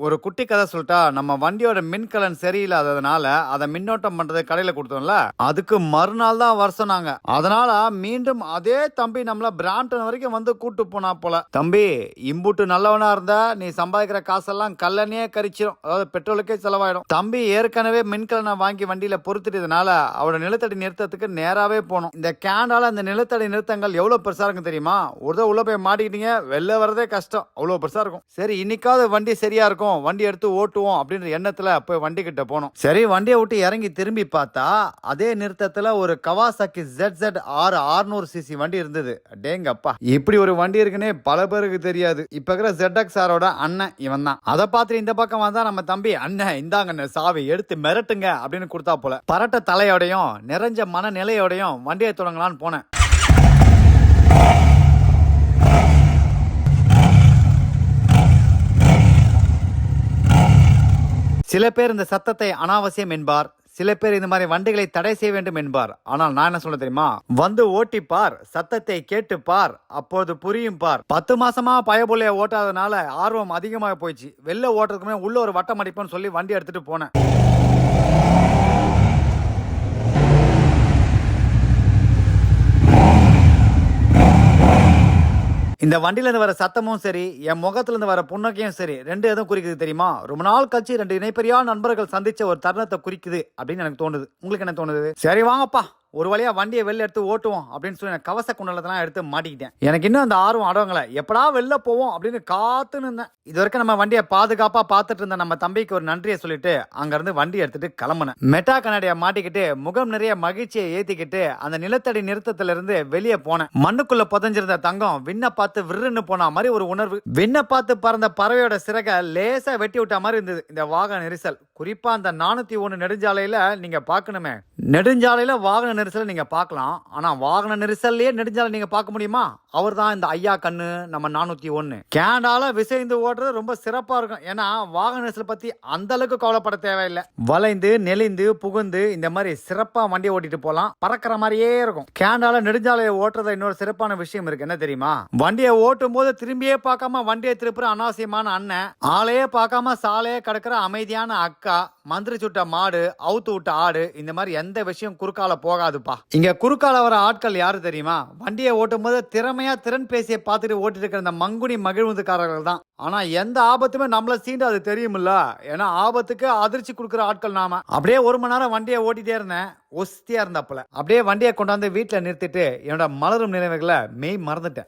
ஒரு குட்டி கதை சொல்லிட்டா, நம்ம வண்டியோட மின்கலன் சரியில்லாததுனால அதை மின்னோட்டம் பண்றது கடையில கொடுத்தோம்ல, அதுக்கு மறுநாள் தான் வர சொன்னாங்க. அதனால மீண்டும் அதே தம்பி நம்மள பிராம்டன் வரைக்கும் வந்து கூட்டு போனா போல. தம்பி, இம்புட்டு நல்லவனா இருந்தா நீ சம்பாதிக்கிற காசெல்லாம் கல்லனையே கரிச்சிடும், அதாவது பெட்ரோலுக்கே செலவாயிடும். தம்பி ஏற்கனவே மின்கலனை வாங்கி வண்டியில பொறுத்துட்டதுனால அவரோட நிலத்தடி நிறுத்தத்துக்கு நேராவே போனோம். இந்த கேண்டால அந்த நிலத்தடி நிறுத்தங்கள் எவ்வளவு பெருசா இருக்கும் தெரியுமா? ஒரு உள்ள போய் மாட்டிக்கிட்டீங்க, வெளில வரதே கஷ்டம், அவ்வளவு பெருசா இருக்கும். சரி, இன்னைக்காவது வண்டி சரியா இருக்கும், வண்டி எடுத்து ஓட்டுவோம் அப்படின்ற எண்ணத்துல போய் வண்டி கிட்ட போனோம். சரி, வண்டியை விட்டு இறங்கி திரும்பி பார்த்தா அதே நிறுத்தத்துல ஒரு கவாசாக்கி ZZ R600cc வண்டி இருந்தது. டேங்கப்பா, இப்படி ஒரு வண்டி இருக்குன்னே பல பேருக்கு தெரியாது. இப்ப இருக்கிற ZXR அண்ணன் இவன் தான். அதை பார்த்து இந்த பக்கம் வந்தா நம்ம தம்பி, அண்ணன் இந்தாங்க சாவி, எடுத்து மிரட்டுங்க அப்படின்னு கொடுத்தா போல. பரட்ட தலையோடையும் நிறைஞ்ச மனநிலையோடையும் வண்டியை தொடங்கலான்னு போனேன். சில பேர் இந்த சத்தத்தை அனாவசியம் என்பார், சில பேர் இந்த மாதிரி வண்டிகளை தடை செய்ய வேண்டும் என்பார். ஆனால் நான் என்ன சொல்ல தெரியுமா? வந்து ஓட்டிப்பார், சத்தத்தை கேட்டுப்பார், அப்போது புரியும் பார். 10 மாசமா பயபுள்ளைய ஓட்டாதனால ஆர்வம் அதிகமாக போயிடுச்சு. வெளில ஓட்டுறதுக்குமே உள்ள ஒரு வட்டம் அடிப்போம்னு சொல்லி வண்டி எடுத்துட்டு போனேன். இந்த வண்டியில இருந்து வர சத்தமும் சரி, என் முகத்துல இருந்து வர புன்னகையும் சரி, ரெண்டு எதுவும் குறிக்குது தெரியுமா? ரொம்ப நாள் கழிச்சு 2 இணைப்பெரியா நண்பர்கள் சந்திச்ச ஒரு தருணத்தை குறிக்குது அப்படின்னு எனக்கு தோணுது. உங்களுக்கு என்ன தோணுது? சரி வாங்கப்பா, ஒரு வழியா வண்டியை வெளில எடுத்து ஓட்டுவோம் அப்படின்னு சொல்லி நான் கவச குண்டலத்தெல்லாம் எடுத்து மாட்டிக்கிட்டேன். எனக்கு இன்னும் அந்த ஆர்வம் அடவங்களை, எப்படா வெளில போவோம் அப்படின்னு காத்துன்னு இருந்தேன். இது வரைக்கும் நம்ம வண்டியை பாதுகாப்பா பார்த்துட்டு இருந்த நம்ம தம்பிக்கு ஒரு நன்றியை சொல்லிட்டு அங்க இருந்து வண்டி எடுத்துட்டு கிளம்புனேன். மெட்டா கண்ணாடியை மாட்டிக்கிட்டு முகம் நிறைய மகிழ்ச்சியை ஏத்திக்கிட்டு அந்த நிலத்தடி நிறுத்தத்துல இருந்து வெளியே போனேன். மண்ணுக்குள்ள புதஞ்சிருந்த தங்கம் விண்ண பார்த்து விருன்னு போன மாதிரி ஒரு உணர்வு. விண்ண பார்த்து பறந்த பறவையோட சிறக லேசா வெட்டி விட்ட மாதிரி இருந்தது இந்த வாகன நெரிசல். குறிப்பா அந்த 401 நெடுஞ்சாலையில நீங்க பாக்கணுமே, நெடுஞ்சாலையில வாகன நெரிசல் நீங்க பார்க்கலாம். ஆனா வாகன நெரிசல்லையே நெடுஞ்சாலை நீங்க பார்க்க முடியுமா? அவர் தான் இந்த ஐயா கண்ணு நம்ம 401. கேண்டால விசைந்து ஓட்டுறது ரொம்ப சிறப்பா இருக்கும். ஏன்னா வாகன நெரிசல் பத்தி அந்த அளவுக்கு கவலைப்பட தேவையில்லை. வளைந்து நெளிந்து புகுந்து இந்த மாதிரி சிறப்பா வண்டியை ஓட்டிட்டு போலாம், பறக்கிற மாதிரியே இருக்கும். கேண்டால நெடுஞ்சாலையை ஓட்டுறத இன்னொரு சிறப்பான விஷயம் இருக்கு. என்ன தெரியுமா? வண்டியை ஓட்டும் போது திரும்பியே பார்க்காம வண்டியை திருப்புற அனாவசியமான அண்ணன், ஆளையே பார்க்காம சாலையே கடக்கிற அமைதியான அக்கா, மந்திரி சுட்ட மாடு, அவுத்து விட்ட ஆடு, இந்த மாதிரி எந்த விஷயம் குறுக்கால போகாதுப்பா. இங்க குறுக்கால வர ஆட்கள் யாரு தெரியுமா? வண்டியை ஓட்டும் போது திறமையா திறன் பேசிய பார்த்துட்டு ஓட்டிட்டு இருக்கிற இந்த மங்குனி மகிழ்வுக்காரர்கள் தான். ஆனா எந்த ஆபத்துமே நம்மள சீண்டு அது தெரியுமில்ல. ஏன்னா ஆபத்துக்கு அதிர்ச்சி கொடுக்குற ஆட்கள் நாம. அப்படியே 1 மணி நேரம் வண்டியை ஓட்டிட்டே இருந்தேன். ஒஸ்தியா இருந்தாப்புல. அப்படியே வண்டியை கொண்டாந்து வீட்டுல நிறுத்திட்டு என்னோட மலரும் நினைவுகளை மெய் மறந்துட்டேன்.